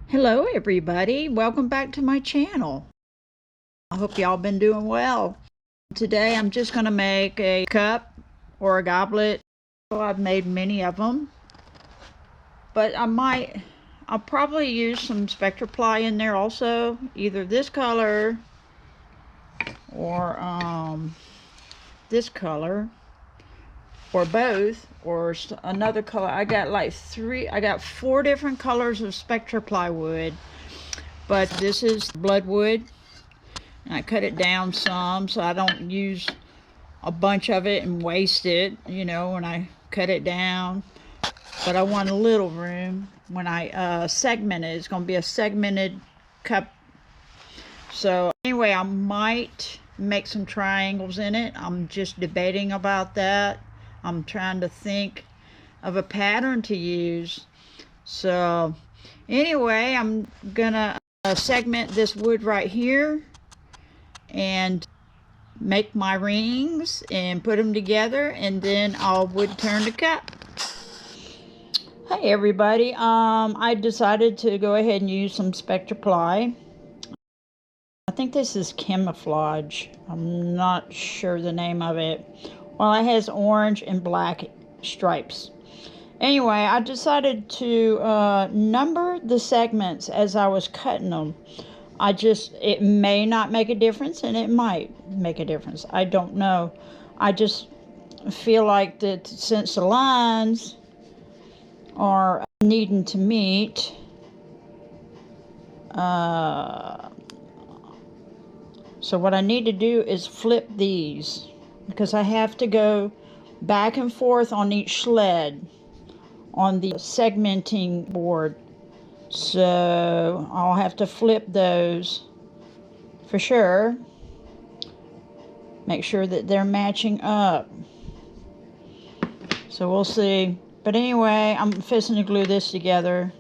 Hello everybody, welcome back to my channel. I hope y'all been doing well. Today I'm just going to make a cup or a goblet. So I've made many of them, but I'll probably use some SpectraPly in there also, either this color or this color or both, or another color. I got four different colors of SpectraPly wood, but this is Bloodwood, and I cut it down some so I don't use a bunch of it and waste it, you know, when I cut it down. But I want a little room when I segment it. It's going to be a segmented cup. So anyway, I might make some triangles in it. I'm just debating about that. I'm trying to think of a pattern to use. So anyway, I'm gonna segment this wood right here and make my rings and put them together, and then I'll wood turn the cup. Hey everybody, I decided to go ahead and use some SpectraPly. I think this is camouflage. I'm not sure the name of it. Well, it has orange and black stripes. Anyway, I decided to number the segments as I was cutting them. It may not make a difference, and it might make a difference. I don't know. I just feel like that since the lines are needing to meet, so what I need to do is flip these, because I have to go back and forth on each sled on the segmenting board. So I'll have to flip those for sure. Make sure that they're matching up. So we'll see. But anyway, I'm fixing to glue this together.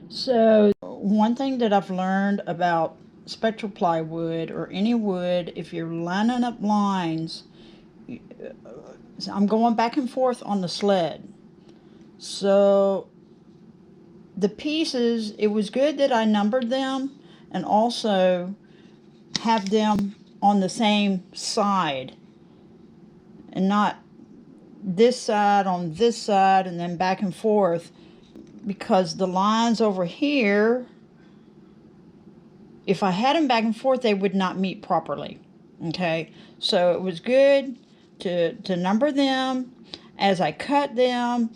So one thing that I've learned about SpectraPly wood, or any wood, if you're lining up lines, I'm going back and forth on the sled. So the pieces, it was good that I numbered them and also have them on the same side and not this side on this side and then back and forth, because the lines over here, if I had them back and forth, they would not meet properly. Okay, so it was good to number them as I cut them,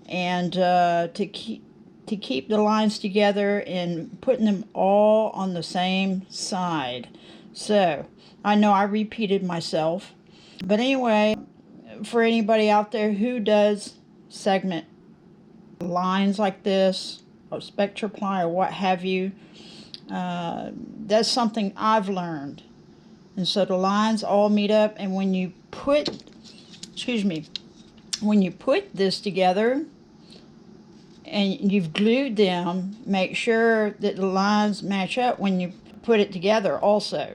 and to keep the lines together and putting them all on the same side. So I know I repeated myself, but anyway, for anybody out there who does segment lines like this, or SpectraPly or what have you, that's something I've learned. And so the lines all meet up, and when you put this together and you've glued them, make sure that the lines match up when you put it together also.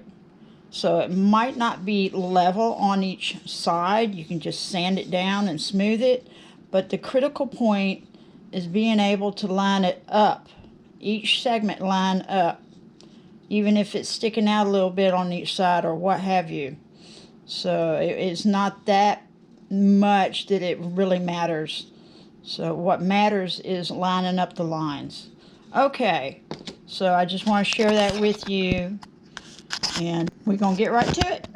So it might not be level on each side. You can just sand it down and smooth it, but the critical point is being able to line it up, each segment line up, even if it's sticking out a little bit on each side or what have you. So it's not that much that it really matters. So what matters is lining up the lines. Okay, so I just want to share that with you, and we're going to get right to it.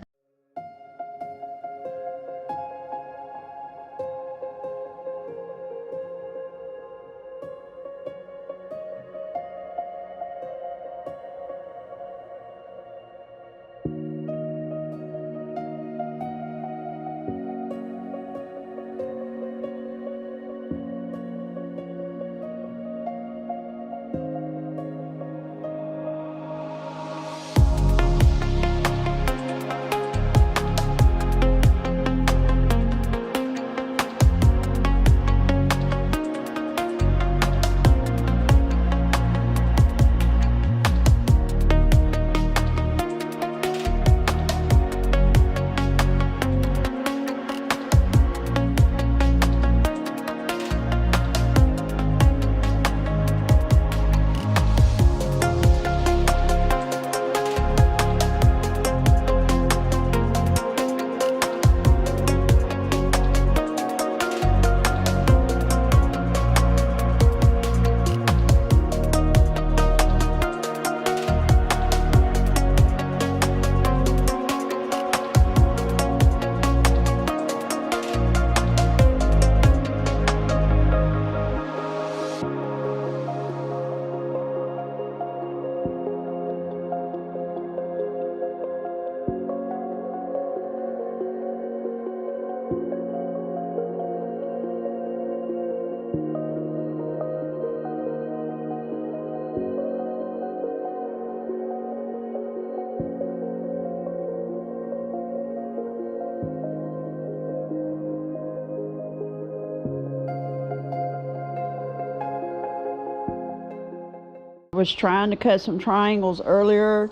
I was trying to cut some triangles earlier,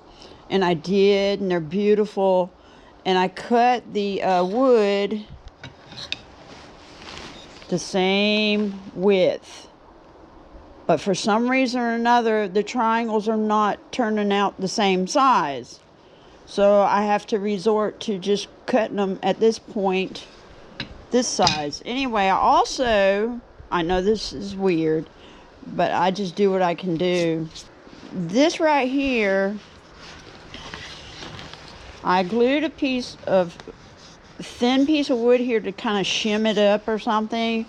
and I did, and they're beautiful. And I cut the wood the same width, but for some reason or another, the triangles are not turning out the same size. So I have to resort to just cutting them at this point this size. Anyway, I know this is weird, but I just do what I can do. This right here, I glued a thin piece of wood here to kind of shim it up or something,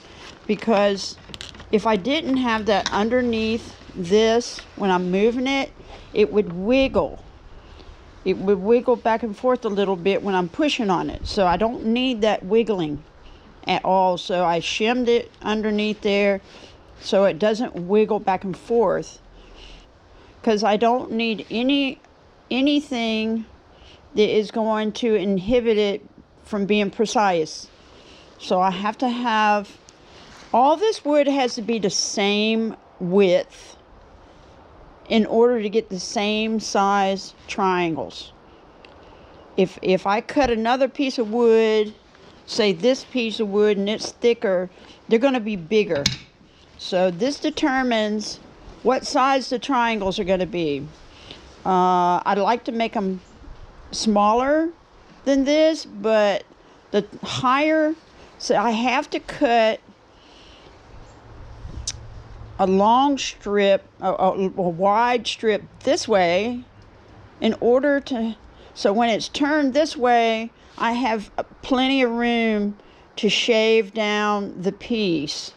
because if I didn't have that underneath this, when I'm moving it, it would wiggle. It would wiggle back and forth a little bit when I'm pushing on it. So I don't need that wiggling at all. So I shimmed it underneath there so it doesn't wiggle back and forth, because I don't need anything that is going to inhibit it from being precise. So I have to have, all this wood has to be the same width in order to get the same size triangles. If I cut another piece of wood, say this piece of wood, and it's thicker, they're going to be bigger. So this determines what size the triangles are going to be. I'd like to make them smaller than this, but the higher, so I have to cut a long strip, a wide strip this way, in order to, so when it's turned this way, I have plenty of room to shave down the piece.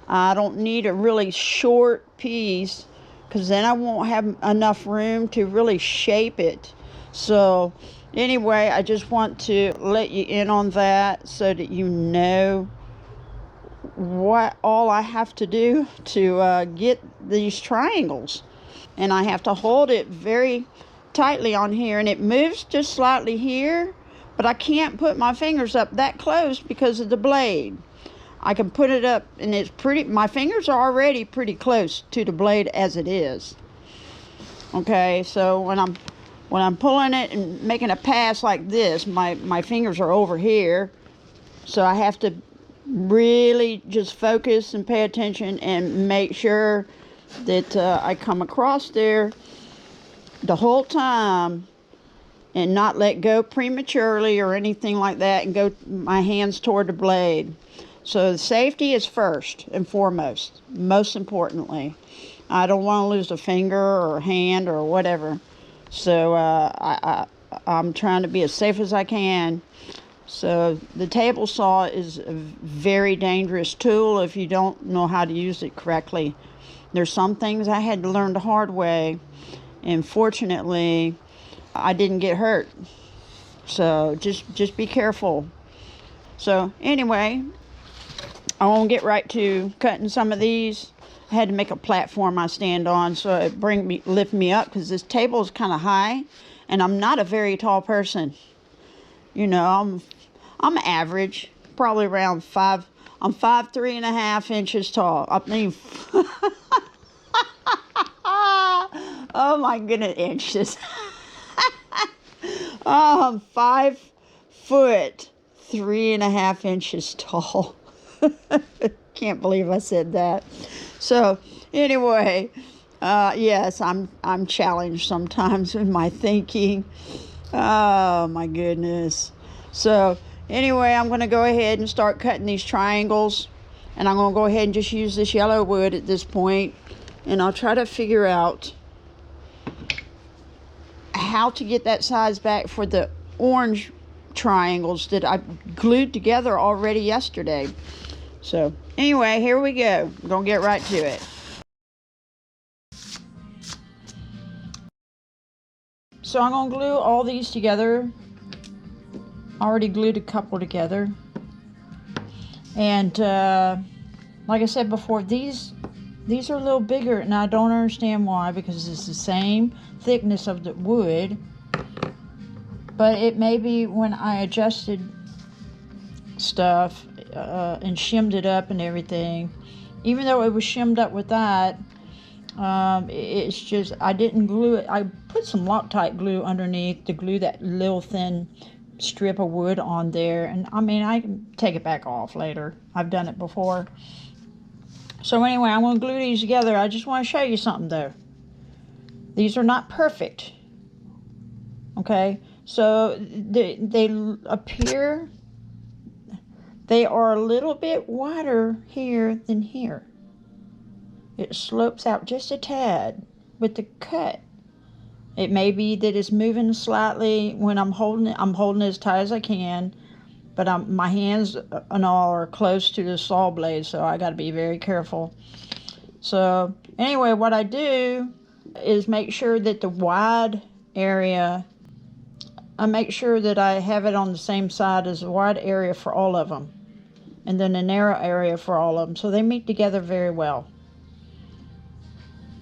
I don't need a really short piece, because then I won't have enough room to really shape it. So anyway, I just want to let you in on that so that you know what all I have to do to get these triangles. And I have to hold it very tightly on here, and it moves just slightly here, but I can't put my fingers up that close because of the blade. I can put it up, and it's pretty, my fingers are already pretty close to the blade as it is. Okay, so when I'm pulling it and making a pass like this, my fingers are over here. So I have to really just focus and pay attention and make sure that I come across there the whole time and not let go prematurely or anything like that, and go my hands toward the blade. So safety is first and foremost, most importantly. I don't want to lose a finger or a hand or whatever. So I'm trying to be as safe as I can. So the table saw is a very dangerous tool if you don't know how to use it correctly. There's some things I had to learn the hard way, and fortunately I didn't get hurt. So just be careful. So anyway, I won't get right to cutting some of these. I had to make a platform I stand on so it lift me up, because this table is kind of high, and I'm not a very tall person. You know, I'm average, probably around 5. I'm 5'3.5" inches tall. I mean, oh my goodness, inches. I'm 5'3.5" tall. Can't believe I said that. So anyway, yes, I'm challenged sometimes in my thinking. Oh my goodness. So anyway, I'm going to go ahead and start cutting these triangles, and I'm going to go ahead and just use this yellow wood at this point, and I'll try to figure out how to get that size back for the orange triangles that I glued together already yesterday. So anyway, here we go. I'm going to get right to it. So I'm going to glue all these together. I already glued a couple together. And like I said before, these are a little bigger, and I don't understand why, because it's the same thickness of the wood. But it may be when I adjusted stuff and shimmed it up and everything. Even though it was shimmed up with that, It's just, I didn't glue it. I put some Loctite glue underneath to glue that little thin strip of wood on there. And I mean, I can take it back off later. I've done it before. So anyway, I'm going to glue these together. I just want to show you something though. These are not perfect. Okay, so they appear, they are a little bit wider here than here. It slopes out just a tad with the cut. It may be that it's moving slightly when I'm holding it. I'm holding it as tight as I can, but my hands and all are close to the saw blade, so I got to be very careful. So anyway, what I do is make sure that the wide area, I make sure that I have it on the same side as the wide area for all of them, and then the narrow area for all of them, so they meet together very well.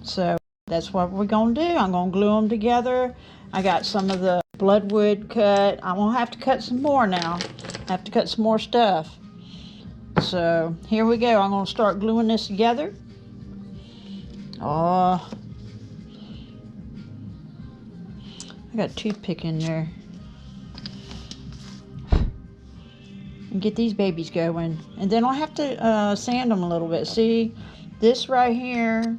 So that's what we're going to do. I'm going to glue them together. I got some of the Bloodwood cut. I'm going to have to cut some more now. I have to cut some more stuff. So here we go. I'm going to start gluing this together. Oh, I got a toothpick in there. And get these babies going. And then I'll have to sand them a little bit. See, this right here,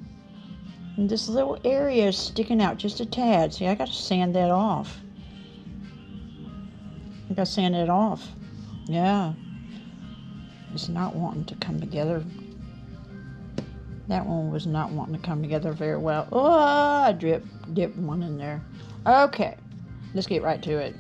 and this little area is sticking out just a tad. See, I got to sand that off. I got to sand it off. Yeah. It's not wanting to come together. That one was not wanting to come together very well. Oh, I dipped one in there. Okay, let's get right to it.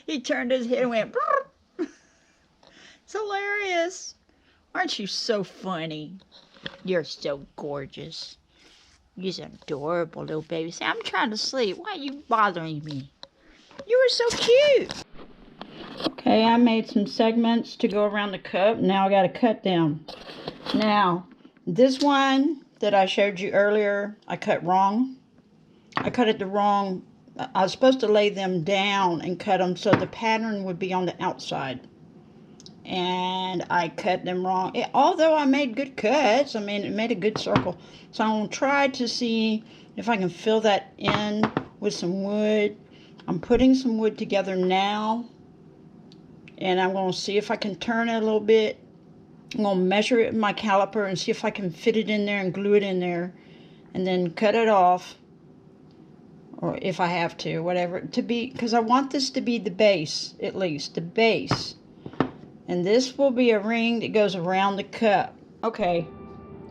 He turned his head and went, brrr. It's hilarious. Aren't you so funny? You're so gorgeous. You're an adorable little baby. Say, I'm trying to sleep. Why are you bothering me? You were so cute. Okay, I made some segments to go around the cup. Now I got to cut them. Now, this one that I showed you earlier, I cut wrong. I cut it the wrong. I was supposed to lay them down and cut them so the pattern would be on the outside. And I cut them wrong. Although I made good cuts, I mean, it made a good circle. So I'm going to try to see if I can fill that in with some wood. I'm putting some wood together now. And I'm going to see if I can turn it a little bit. I'm going to measure it with my caliper and see if I can fit it in there and glue it in there. And then cut it off. Or if I have to, whatever. To be, because I want this to be the base, at least. The base. And this will be a ring that goes around the cup. Okay.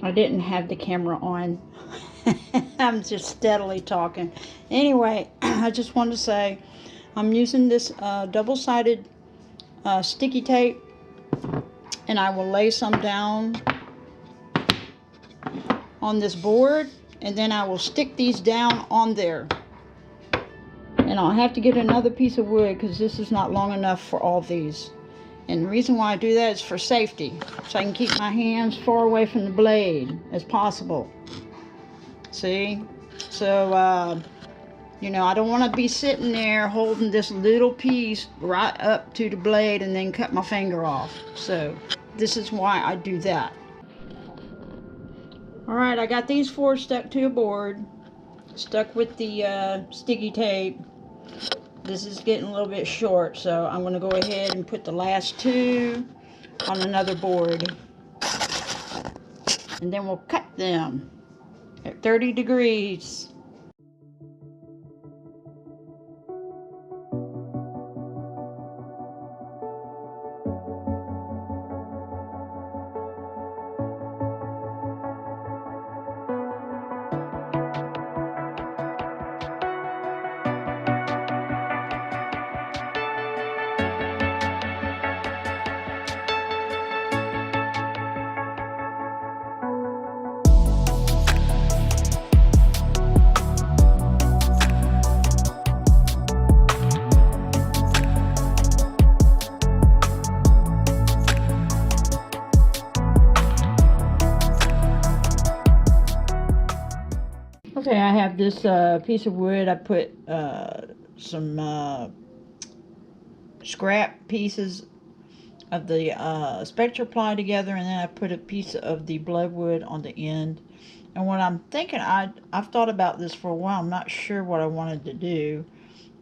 I didn't have the camera on. I'm just steadily talking. Anyway, I just wanted to say, I'm using this double-sided sticky tape, and I will lay some down on this board, and then I will stick these down on there. And I'll have to get another piece of wood because this is not long enough for all these. And the reason why I do that is for safety, so I can keep my hands far away from the blade as possible. See? So, you know, I don't want to be sitting there holding this little piece right up to the blade and then cut my finger off. So, this is why I do that. Alright, I got these 4 stuck to a board. Stuck with the sticky tape. This is getting a little bit short, so I'm going to go ahead and put the last 2 on another board. And then we'll cut them at 30 degrees. Okay, I have this piece of wood. I put some scrap pieces of the SpectraPly together, and then I put a piece of the Bloodwood on the end. And what I'm thinking, I've thought about this for a while. I'm not sure what I wanted to do,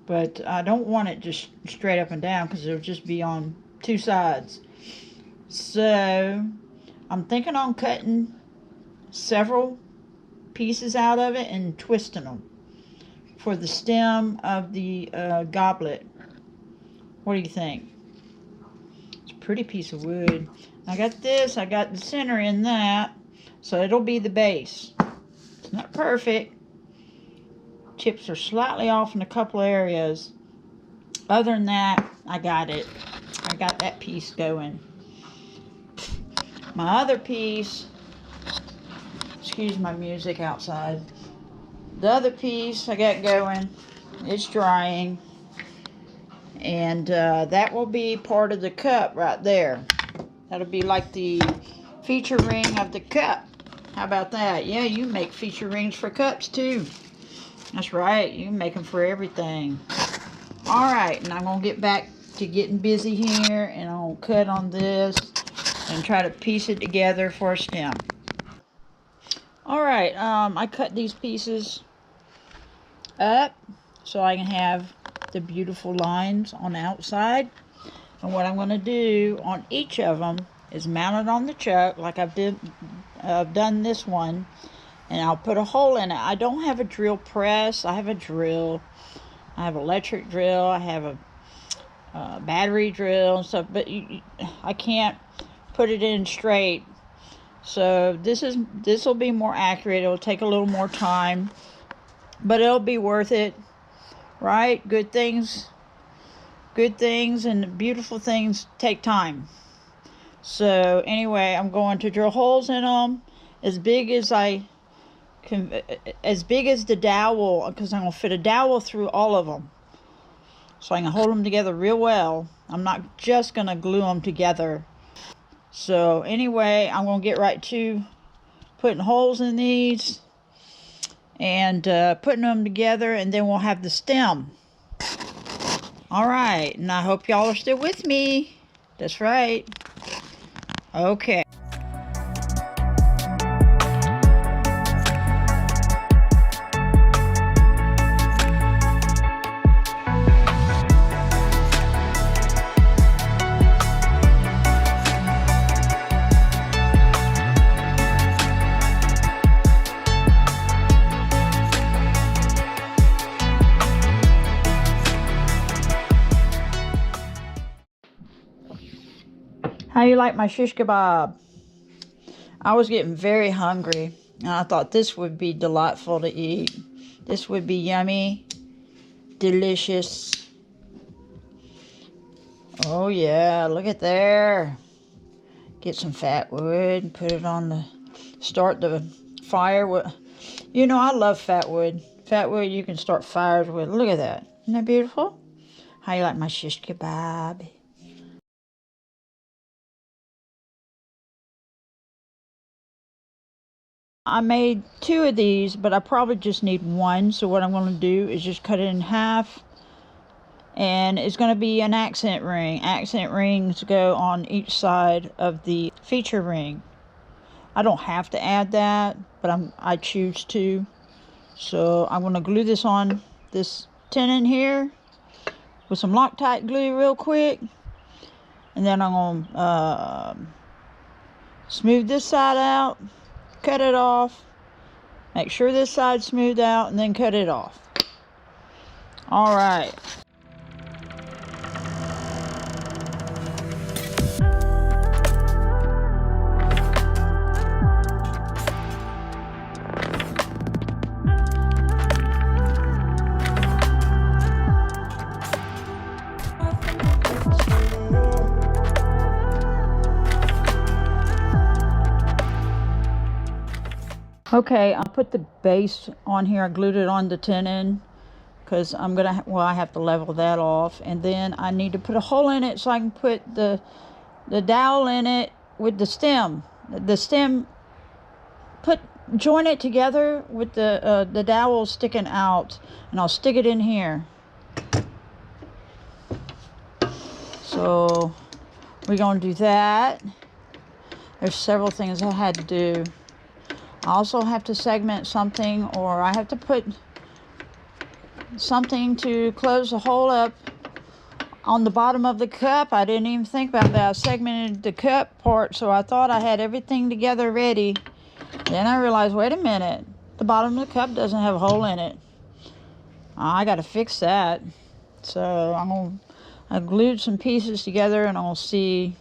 but I don't want it just straight up and down because it'll just be on two sides. So I'm thinking on cutting several pieces out of it and twisting them for the stem of the goblet. What do you think? It's a pretty piece of wood. I got this. I got the center in that, so it'll be the base. It's not perfect. Chips are slightly off in a couple areas. Other than that, I got it. I got that piece going. My other piece, excuse my music outside. The other piece I got going, it's drying. And that will be part of the cup right there. That'll be like the feature ring of the cup. How about that? Yeah, you make feature rings for cups too. That's right, you can make them for everything. Alright, and I'm going to get back to getting busy here, and I'm going to cut on this and try to piece it together for a stem. Alright, I cut these pieces up so I can have the beautiful lines on the outside. And what I'm going to do on each of them is mount it on the chuck like I've done this one, and I'll put a hole in it. I don't have a drill press. I have a drill. I have an electric drill. I have a battery drill and stuff, but I can't put it in straight. So this will be more accurate. It'll take a little more time, but it'll be worth it, right? Good things and beautiful things take time. So anyway, I'm going to drill holes in them as big as I can, as big as the dowel, because I'm going to fit a dowel through all of them so I can hold them together real well. I'm not just going to glue them together. So anyway, I'm going to get right to putting holes in these and putting them together, and then we'll have the stem. Alright, and I hope y'all are still with me. That's right. Okay. How you like my shish kebab? I was getting very hungry, and I thought this would be delightful to eat. This would be yummy, delicious. Oh yeah, look at there. Get some fat wood and put it on the, start the fire with. You know, I love fat wood. Fat wood you can start fires with. Look at that. Isn't that beautiful? How you like my shish kebab? I made 2 of these, but I probably just need 1. So what I'm going to do is just cut it in half. And it's going to be an accent ring. Accent rings go on each side of the feature ring. I don't have to add that, but I choose to. So I'm going to glue this on this tenon here with some Loctite glue real quick. And then I'm going to smooth this side out. Cut it off, make sure this side's smoothed out, and then cut it off. All right. Okay, I put the base on here. I glued it on the tenon because I'm gonna, well, I have to level that off, and then I need to put a hole in it so I can put the dowel in it with the stem. The stem, put join it together with the dowel sticking out, and I'll stick it in here. So we're going to do that. There's several things I had to do. I also have to segment something, or I have to put something to close the hole up on the bottom of the cup. I didn't even think about that. I segmented the cup part, so I thought I had everything together ready. Then I realized, wait a minute, the bottom of the cup doesn't have a hole in it. I got to fix that. So I glued some pieces together, and I'll see.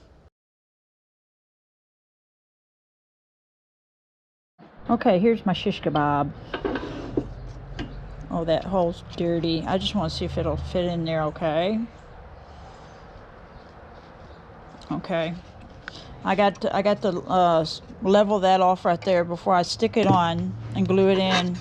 Okay, here's my shish kebab. Oh, that hole's dirty. I just want to see if it'll fit in there okay. Okay. I got to level that off right there before I stick it on and glue it in.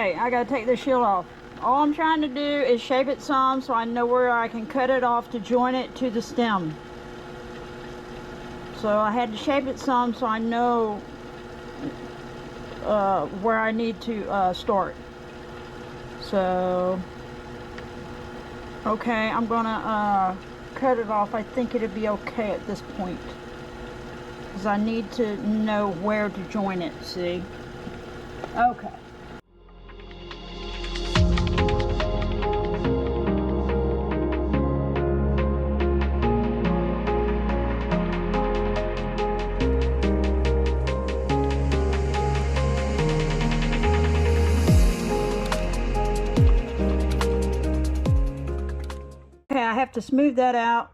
Okay, I gotta take the shield off. All I'm trying to do is shape it some so I know where I can cut it off to join it to the stem. So I had to shape it some so I know where I need to start. So, okay, I'm gonna cut it off. I think it'll be okay at this point, because I need to know where to join it, see? Okay. Okay, I have to smooth that out.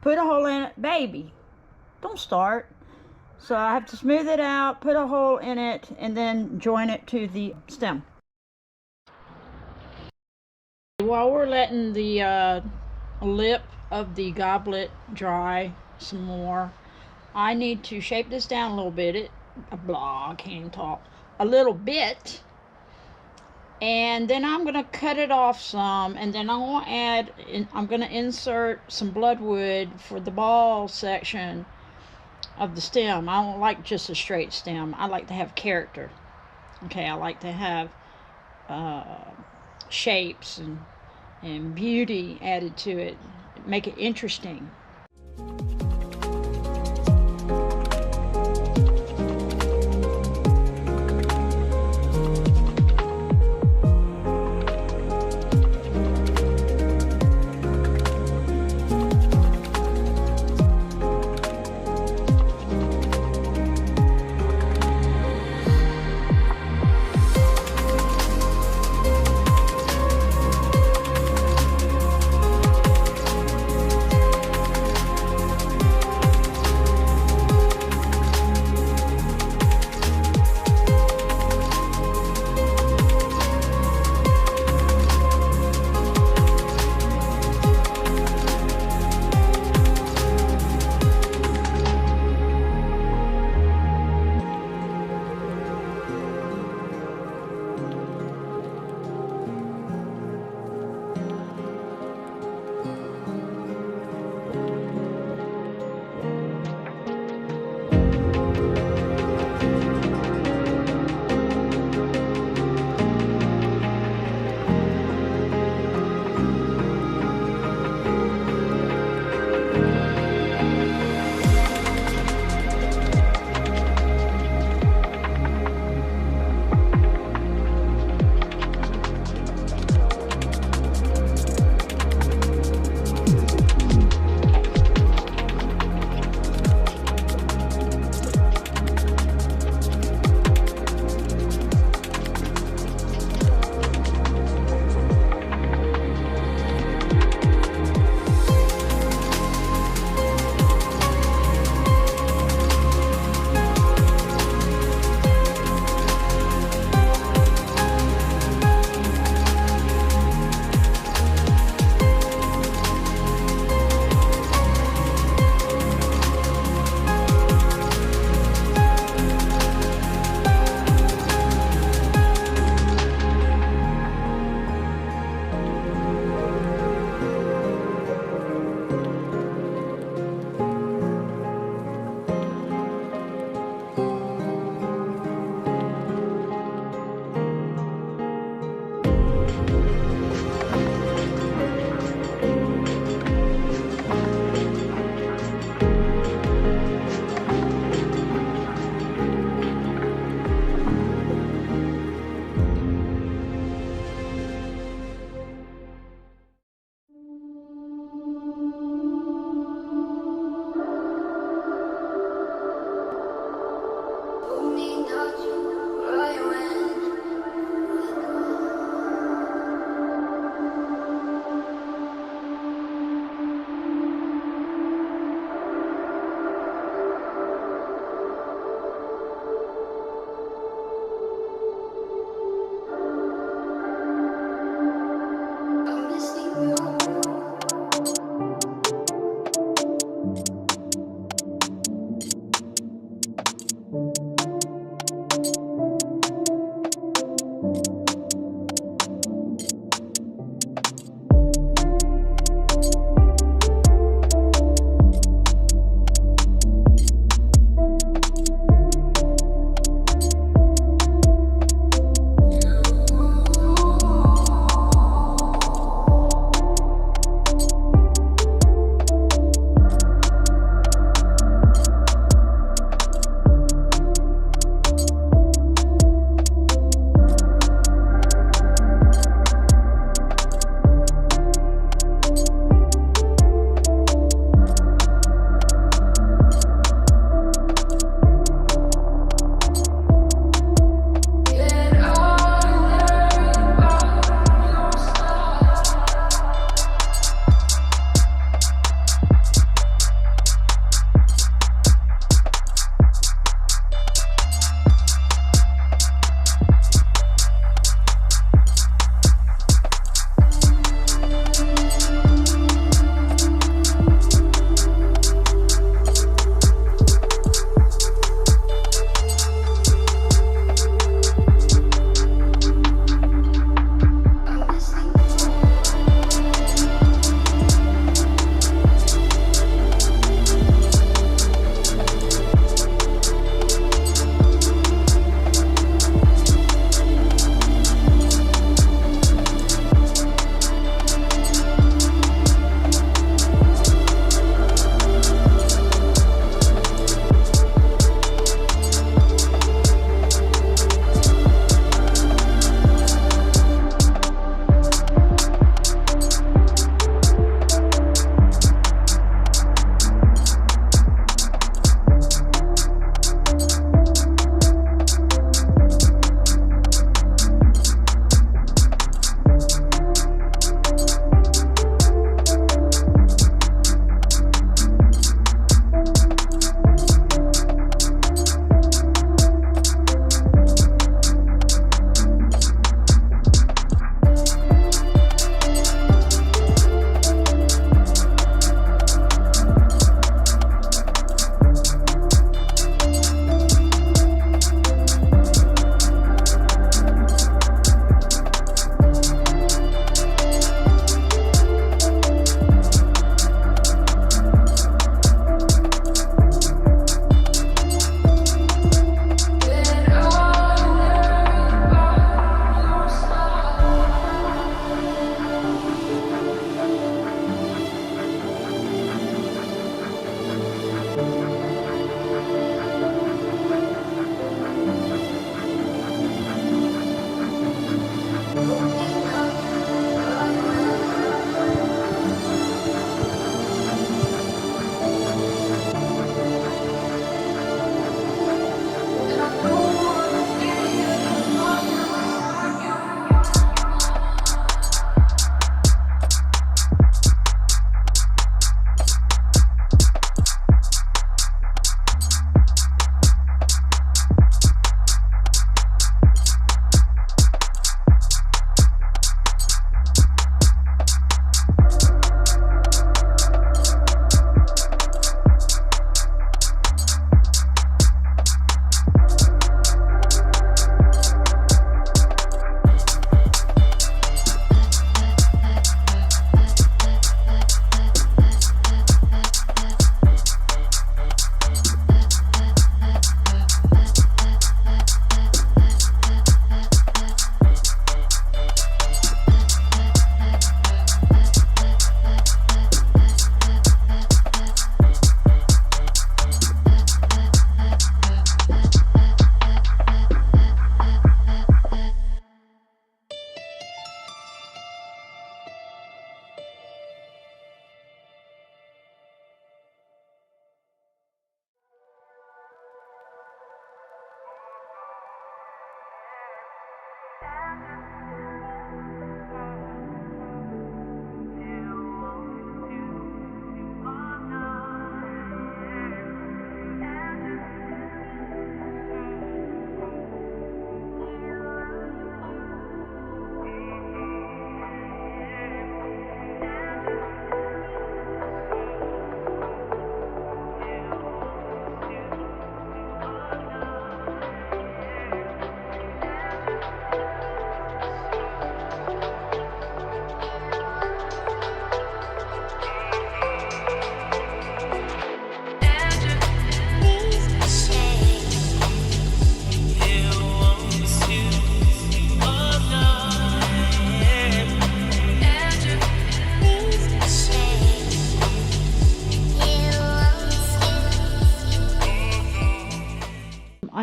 Put a hole in it. Baby, don't start. So I have to smooth it out, put a hole in it, and then join it to the stem. While we're letting the lip of the goblet dry some more, I need to shape this down a little bit. I can't even talk. A little bit. And then I'm going to cut it off some, and then I'm going to insert some bloodwood for the ball section of the stem. I don't like just a straight stem. I like to have character. Okay, I like to have shapes and beauty added to it. Make it interesting.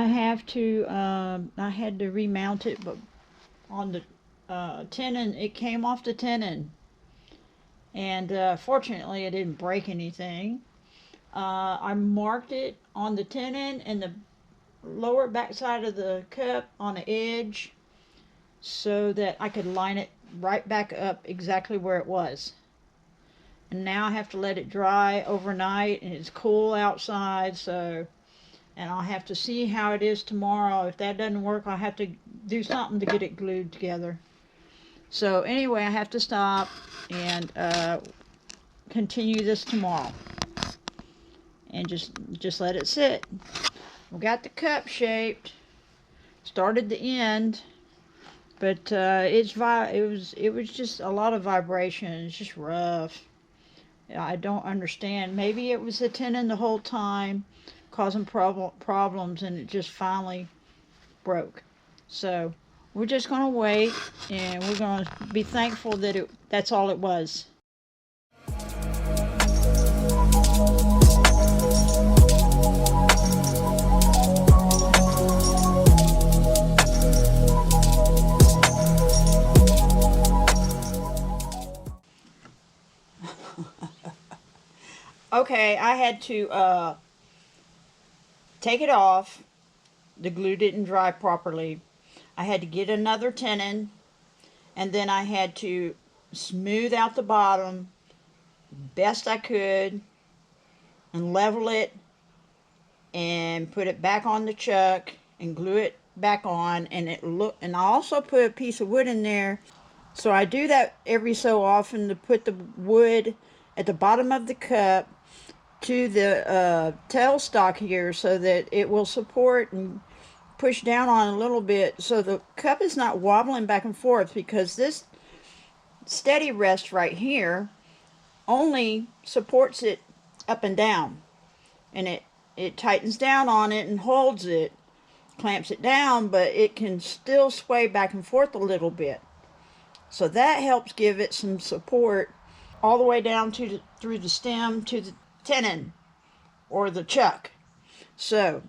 I have to, I had to remount it, but on the tenon, it came off the tenon. And fortunately, it didn't break anything. I marked it on the tenon and the lower back side of the cup on the edge so that I could line it right back up exactly where it was. And now I have to let it dry overnight, and it's cool outside, so, and I'll have to see how it is tomorrow. If that doesn't work, I'll have to do something to get it glued together. So anyway, I have to stop and continue this tomorrow, and just let it sit. We got the cup shaped, started the end, but it was just a lot of vibration. It's just rough. I don't understand. Maybe it was the tenon the whole time causing problems, and it just finally broke. So we're just going to wait, and we're going to be thankful that that's all it was. Okay, I had to take it off. The glue didn't dry properly. I had to get another tenon, and then I had to smooth out the bottom best I could and level it and put it back on the chuck and glue it back on. And I also put a piece of wood in there. So I do that every so often, to put the wood at the bottom of the cup to the tailstock here, so that it will support and push down on a little bit, so the cup is not wobbling back and forth, because this steady rest right here only supports it up and down, and it tightens down on it and holds it, clamps it down, but it can still sway back and forth a little bit. So that helps give it some support all the way down through the stem to the tenon or the chuck. So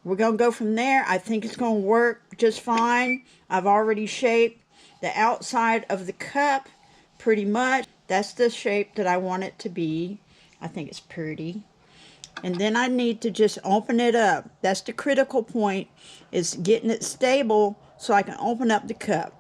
we're going to go from there. I think it's going to work just fine. I've already shaped the outside of the cup pretty much. That's the shape that I want it to be. I think it's pretty. And then I need to just open it up. That's the critical point, is getting it stable so I can open up the cup.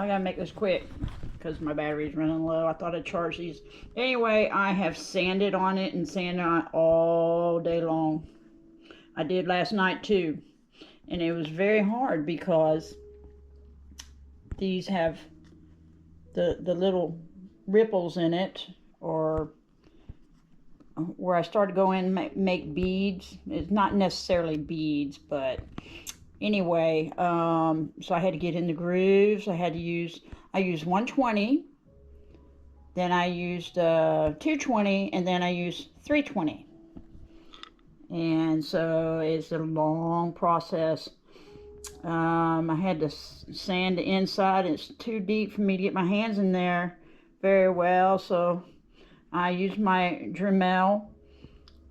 I gotta make this quick because my battery's running low. I thought I'd charge these. Anyway, I have sanded on it and sanded on it all day long. I did last night too. And it was very hard because these have the little ripples in it, or where I started to go in and make beads. It's not necessarily beads, but anyway, so I had to get in the grooves. I used 120, then I used 220, and then I used 320. And so it's a long process. I had to sand the inside. It's too deep for me to get my hands in there very well, so I used my Dremel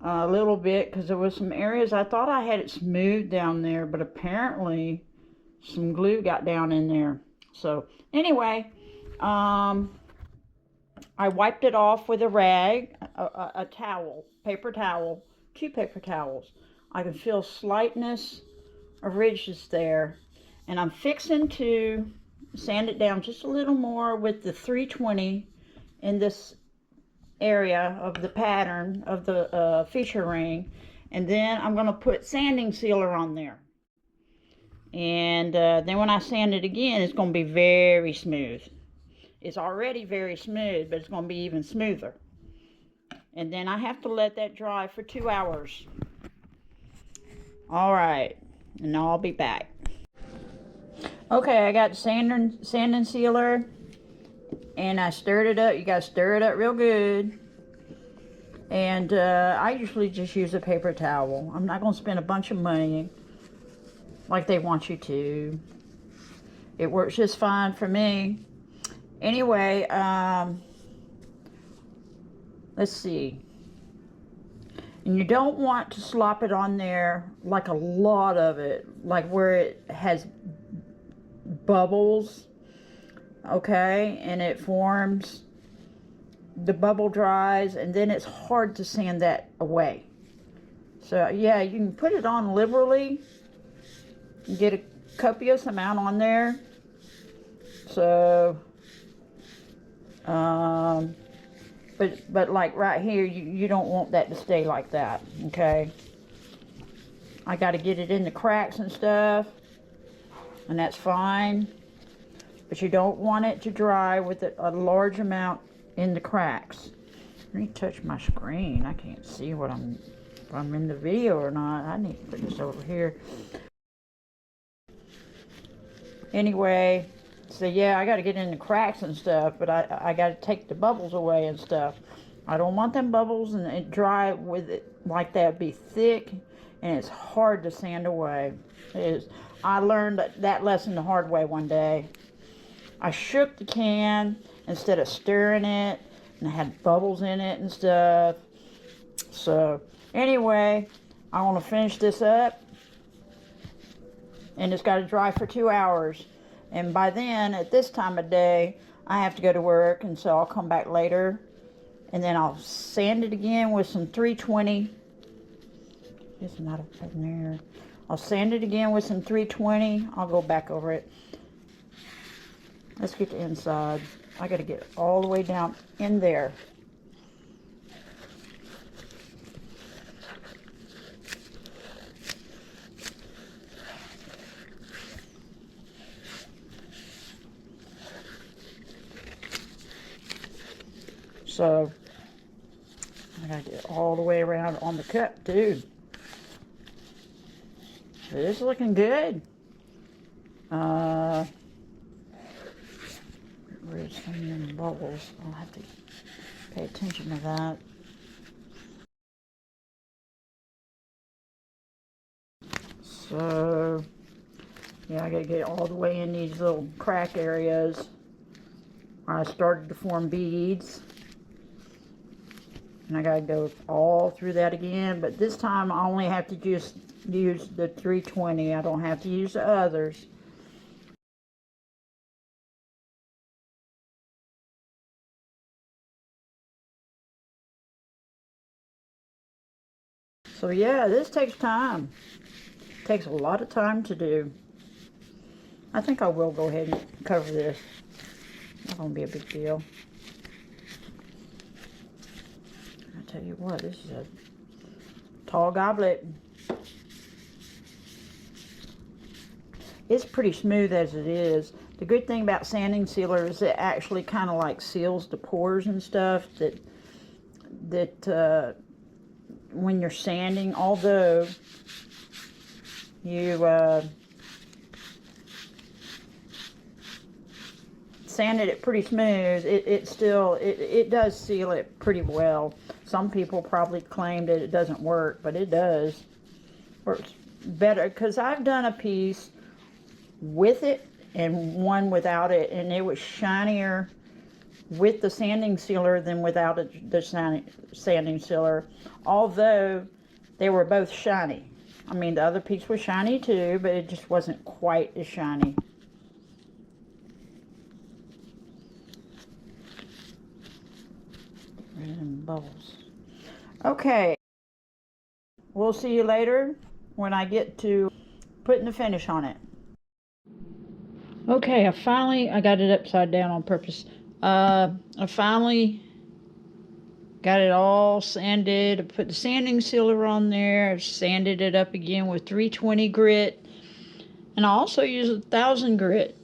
a little bit because there was some areas I thought I had it smooth down there, but apparently some glue got down in there. So anyway, I wiped it off with a rag, a towel, paper towel, 2 paper towels. I can feel slightness of ridges there, and I'm fixing to sand it down just a little more with the 320 in this area of the pattern of the feature ring, and then I'm going to put sanding sealer on there, and then when I sand it again, it's going to be very smooth. It's already very smooth, but it's going to be even smoother. And then I have to let that dry for 2 hours. All right, and now I'll be back. Okay, I got the sanding sealer, and I stirred it up. You gotta stir it up real good. And I usually just use a paper towel. I'm not gonna spend a bunch of money like they want you to. It works just fine for me. Anyway, let's see. And you don't want to slop it on there like a lot of it, like where it has bubbles, okay, and it forms, the bubble dries, and then it's hard to sand that away. So yeah, you can put it on liberally, you get a copious amount on there. So but like right here, you don't want that to stay like that, okay? I got to get it in the cracks and stuff, and that's fine, but you don't want it to dry with a large amount in the cracks. Let me touch my screen. I can't see if I'm in the video or not. I need to put this over here. Anyway, so yeah, I got to get in the cracks and stuff, but I got to take the bubbles away and stuff. I don't want them bubbles and it dry with it like that. It'd be thick, and it's hard to sand away. It is. I learned that lesson the hard way one day. I shook the can instead of stirring it, and I had bubbles in it and stuff. So anyway, I want to finish this up, and it's got to dry for 2 hours. And by then, at this time of day, I have to go to work, and so I'll come back later, and then I'll sand it again with some 320. It's not up there. I'll sand it again with some 320. I'll go back over it. Let's get the inside. I got to get all the way down in there. So I gotta get all the way around on the cup too. It's looking good. Where's some of them bubbles? I'll have to pay attention to that. So yeah, I gotta get all the way in these little crack areas where I started to form beads. And I gotta go all through that again, but this time I only have to just use the 320. I don't have to use the others. So yeah, this takes time. It takes a lot of time to do. I think I will go ahead and cover this. Not gonna be a big deal. I tell you what, this is a tall goblet. It's pretty smooth as it is. The good thing about sanding sealer is it actually kind of like seals the pores and stuff that when you're sanding, although you sanded it pretty smooth, it still does seal it pretty well. Some people probably claim that it doesn't work, but it does. Works better, because I've done a piece with it and one without it, and it was shinier with the sanding sealer than without the sanding sealer, although they were both shiny. I mean, the other piece was shiny too, but it just wasn't quite as shiny. And bubbles. Okay, we'll see you later when I get to putting the finish on it. Okay, I got it upside down on purpose. I finally got it all sanded. I put the sanding sealer on there. I sanded it up again with 320 grit. And I also use 1000 grit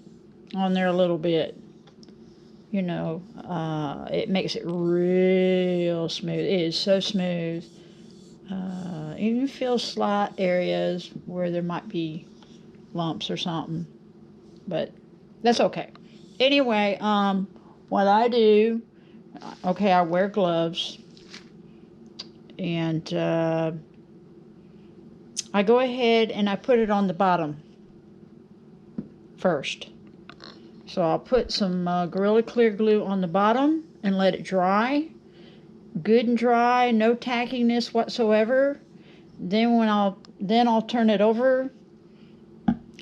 on there a little bit. You know, it makes it real smooth. It is so smooth. You feel slight areas where there might be lumps or something, but that's okay. Anyway, what I do, okay, I wear gloves, and I go ahead and I put it on the bottom first. So I'll put some Gorilla Clear glue on the bottom and let it dry, good and dry, no tackiness whatsoever. Then I'll turn it over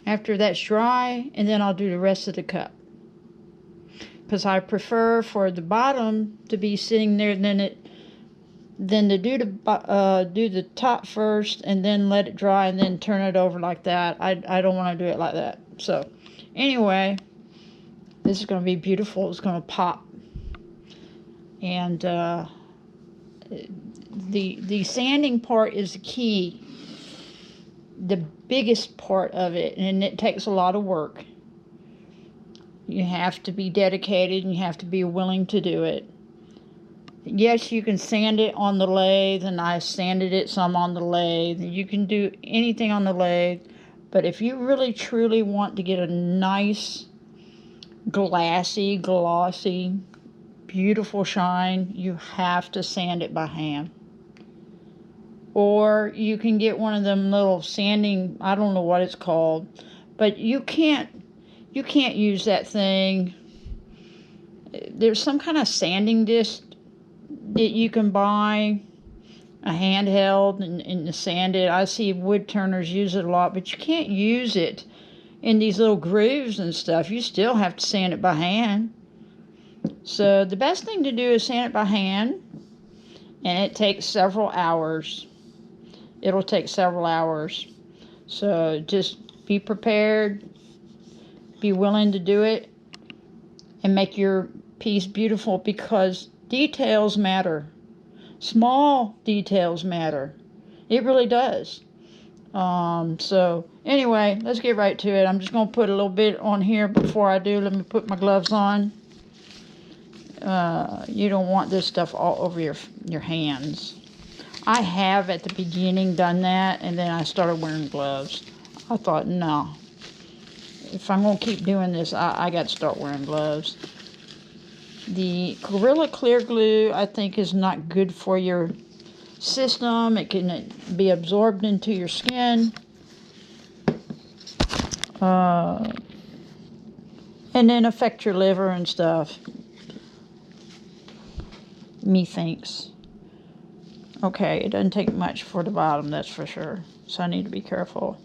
after that's dry, and then I'll do the rest of the cup, because I prefer for the bottom to be sitting there than to do the top first and then let it dry and then turn it over like that. I don't want to do it like that. So anyway, this is going to be beautiful. It's going to pop. And the sanding part is the key, the biggest part of it, and it takes a lot of work. You have to be dedicated and you have to be willing to do it. Yes, you can sand it on the lathe, and I sanded it some on the lathe. You can do anything on the lathe, but if you really truly want to get a nice glassy, glossy, beautiful shine, you have to sand it by hand. Or you can get one of them little sanding, I don't know what it's called, but you can't use that thing. There's some kind of sanding disc that you can buy, a handheld, and sand it. I see wood turners use it a lot, but you can't use it in these little grooves and stuff. You still have to sand it by hand. So the best thing to do is sand it by hand, and it takes several hours. It'll take several hours. So just be prepared, be willing to do it, and make your piece beautiful, because details matter. Small details matter. It really does. So anyway, let's get right to it. I'm just going to put a little bit on here before I do. Let me put my gloves on. You don't want this stuff all over your hands. I have at the beginning done that, and then I started wearing gloves. I thought, no, if I'm going to keep doing this, I got to start wearing gloves. The Gorilla Clear glue, I think, is not good for your system. It can be absorbed into your skin. And then affect your liver and stuff. Methinks. Okay, it doesn't take much for the bottom, that's for sure. So I need to be careful.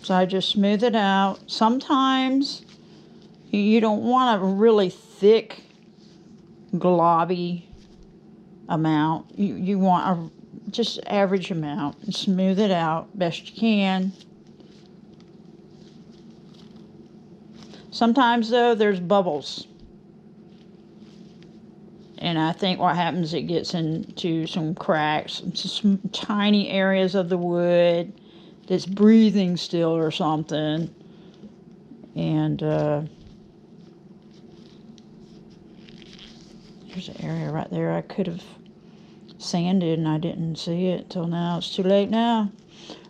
So I just smooth it out. Sometimes you don't want a really thick, globby amount. You want a just average amount, and smooth it out best you can. Sometimes, though, there's bubbles. And I think what happens, it gets into some cracks, some tiny areas of the wood that's breathing still or something. And there's an area right there I could have sanded and I didn't see it till now. It's too late now.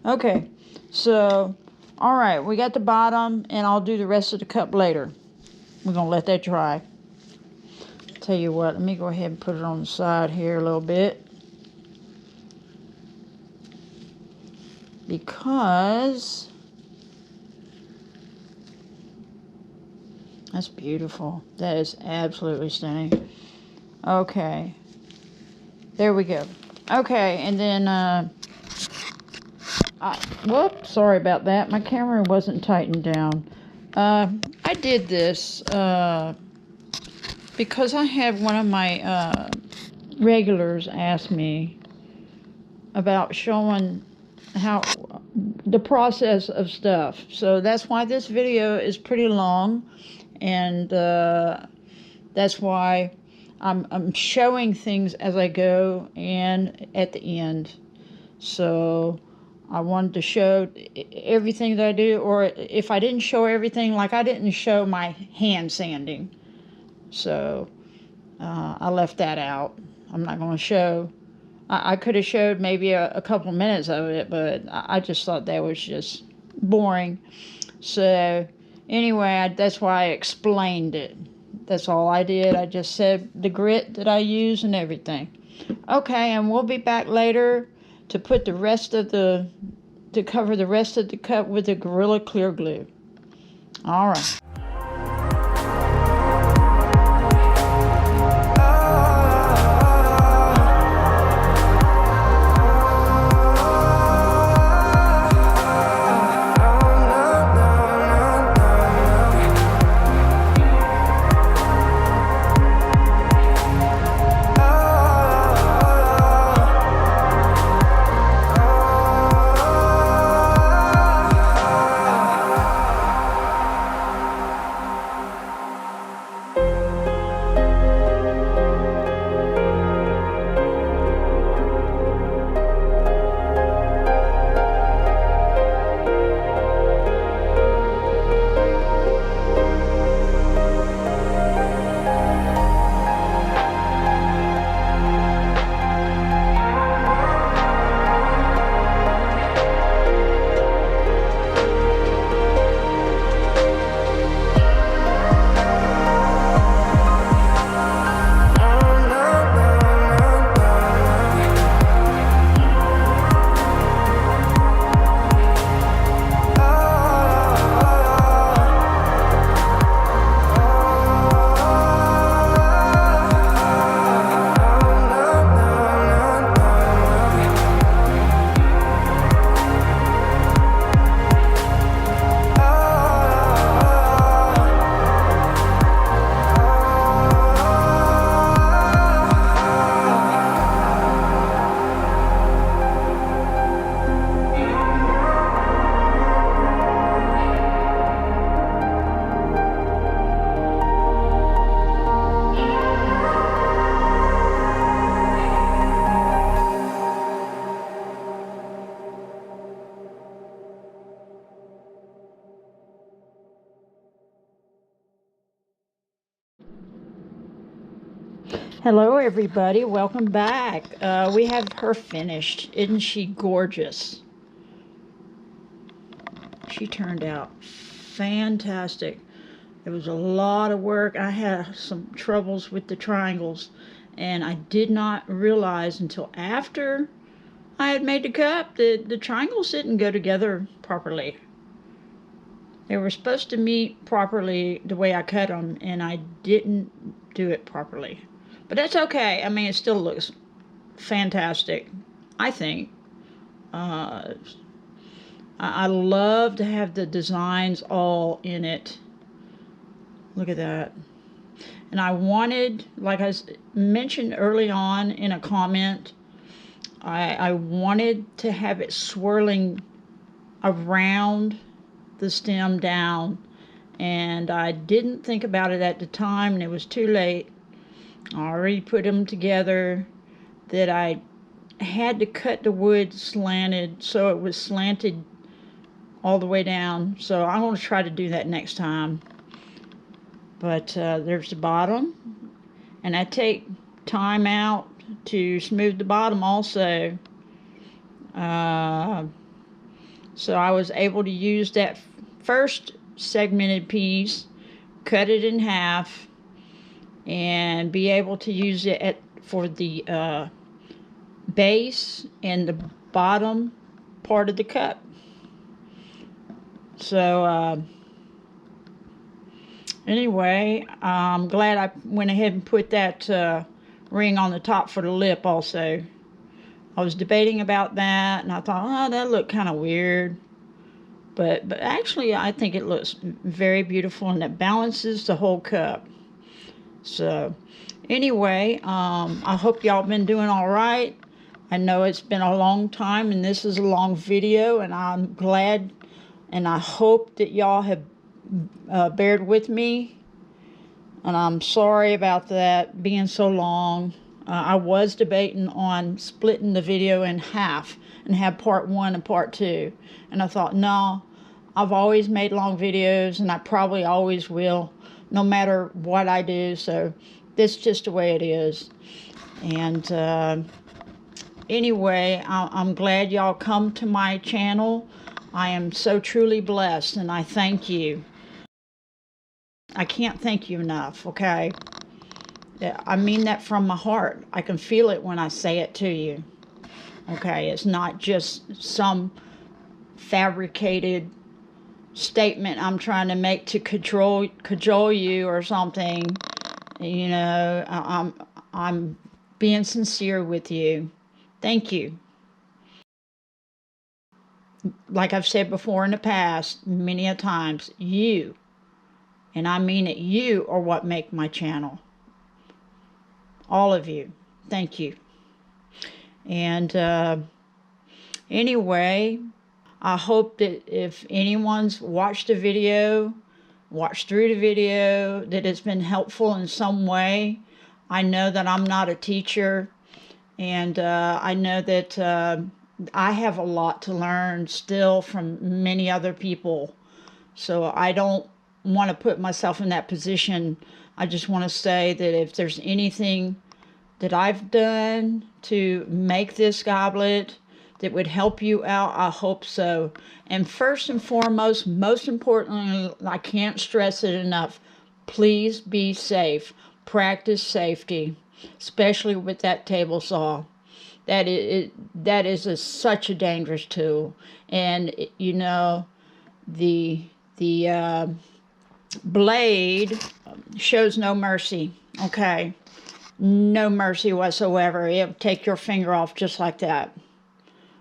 Okay, so, alright, we got the bottom, and I'll do the rest of the cup later. We're going to let that dry. Tell you what, let me go ahead and put it on the side here a little bit. Because that's beautiful. That is absolutely stunning. Okay. There we go. Okay, and then, whoops, sorry about that. My camera wasn't tightened down. I did this, because I had one of my regulars ask me about showing how the process of stuff. So that's why this video is pretty long, and that's why I'm showing things as I go and at the end. So I wanted to show everything that I do, or if I didn't show everything, like I didn't show my hand sanding. So, I left that out. I'm not going to show. I could have showed maybe a couple minutes of it, but I just thought that was just boring. So, anyway, that's why I explained it. That's all I did. I just said the grit that I use and everything. Okay, and we'll be back later to put the rest of to cover the rest of the cup with the Gorilla Clear Glue. All right. Hello everybody, welcome back. We have her finished. Isn't she gorgeous? She turned out fantastic. It was a lot of work. I had some troubles with the triangles, and I did not realize until after I had made the cup that the triangles didn't go together properly. They were supposed to meet properly the way I cut them, and I didn't do it properly. But that's okay. I mean, it still looks fantastic, I think. I love to have the designs all in it. Look at that. And I wanted, like I mentioned early on in a comment, I wanted to have it swirling around the stem down and I didn't think about it at the time, and it was too late. I already put them together, that I had to cut the wood slanted, so it was slanted all the way down. So I'm going to try to do that next time. But there's the bottom, and I take time out to smooth the bottom also. So I was able to use that first segmented piece, cut it in half, and be able to use it for the base and the bottom part of the cup. So anyway, I'm glad I went ahead and put that ring on the top for the lip also. I was debating about that, and I thought, oh, that looked kind of weird. But actually, I think it looks very beautiful, and it balances the whole cup. So anyway, I hope y'all been doing all right. I know it's been a long time, and this is a long video, and I'm glad, and I hope that y'all have bared with me. And I'm sorry about that being so long. I was debating on splitting the video in half and have part 1 and part 2. And I thought, no, I've always made long videos, and I probably always will, no matter what I do. So this is just the way it is. And anyway, I'm glad y'all come to my channel. I am so truly blessed, and I thank you. I can't thank you enough, okay? I mean that from my heart. I can feel it when I say it to you. Okay, it's not just some fabricated statement I'm trying to make to cajole you or something. You know, I'm being sincere with you. Thank you. Like I've said before in the past, many a times, you, and I mean it, you are what make my channel. All of you. Thank you. And anyway, I hope that if anyone's watched the video, watched through the video, that it's been helpful in some way. I know that I'm not a teacher, and I know that I have a lot to learn still from many other people. So I don't want to put myself in that position. I just want to say that if there's anything that I've done to make this goblet that would help you out, I hope so. And first and foremost, most importantly, I can't stress it enough, please be safe. Practice safety, especially with that table saw. That is such a dangerous tool. And, you know, the blade shows no mercy, okay? No mercy whatsoever. It'll take your finger off just like that.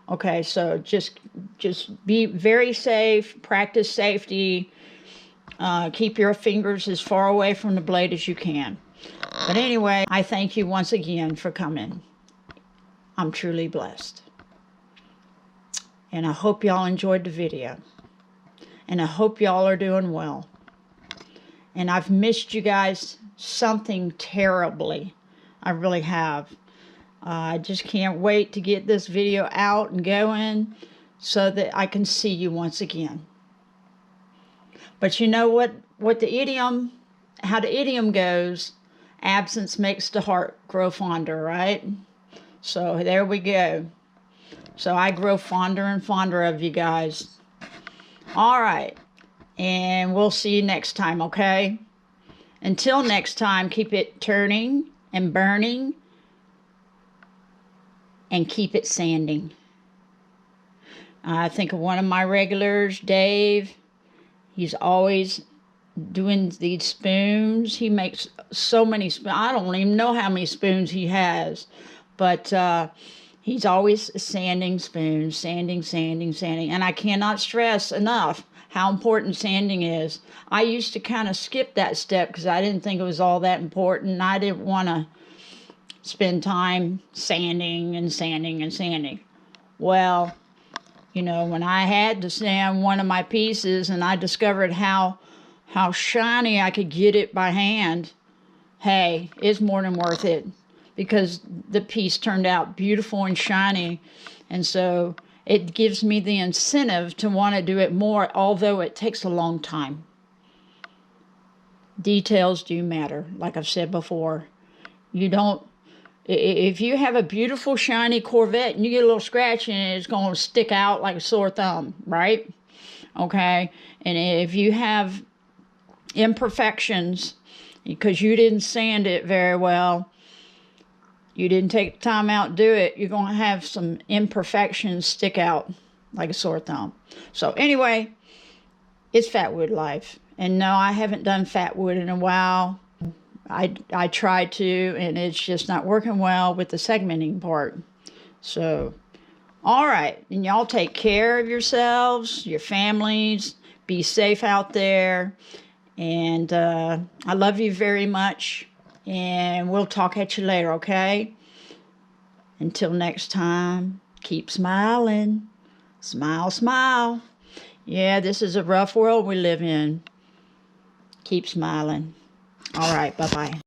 Okay, so just be very safe, practice safety, keep your fingers as far away from the blade as you can. But anyway, I thank you once again for coming. I'm truly blessed. And I hope y'all enjoyed the video. And I hope y'all are doing well. And I've missed you guys something terribly. I really have. I just can't wait to get this video out and going so that I can see you once again. But you know what the idiom, how the idiom goes, absence makes the heart grow fonder, right? So there we go. So I grow fonder and fonder of you guys. All right. And we'll see you next time, okay? Until next time, keep it turning and burning, and keep it sanding. I think of one of my regulars, Dave. He's always doing these spoons. He makes so many spoons. I don't even know how many spoons he has. But he's always sanding spoons, sanding. And I cannot stress enough how important sanding is. I used to kind of skip that step because I didn't think it was all that important. I didn't want to spend time sanding. Well, you know, when I had to sand one of my pieces and I discovered how how shiny I could get it by hand, hey, it's more than worth it, because the piece turned out beautiful and shiny. And so it gives me the incentive to want to do it more, although it takes a long time. Details do matter, like I've said before. If you have a beautiful shiny Corvette and you get a little scratch in it, it's going to stick out like a sore thumb, right? Okay? And if you have imperfections because you didn't sand it very well, you didn't take the time out to do it, you're going to have some imperfections stick out like a sore thumb. So anyway, it's fat wood life. And no, I haven't done fat wood in a while. I tried to, and it's just not working well with the segmenting part. So, all right. And y'all take care of yourselves, your families. Be safe out there. And I love you very much. And we'll talk at you later, okay? Until next time, keep smiling. Smile, smile. Yeah, this is a rough world we live in. Keep smiling. All right, bye-bye.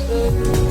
Say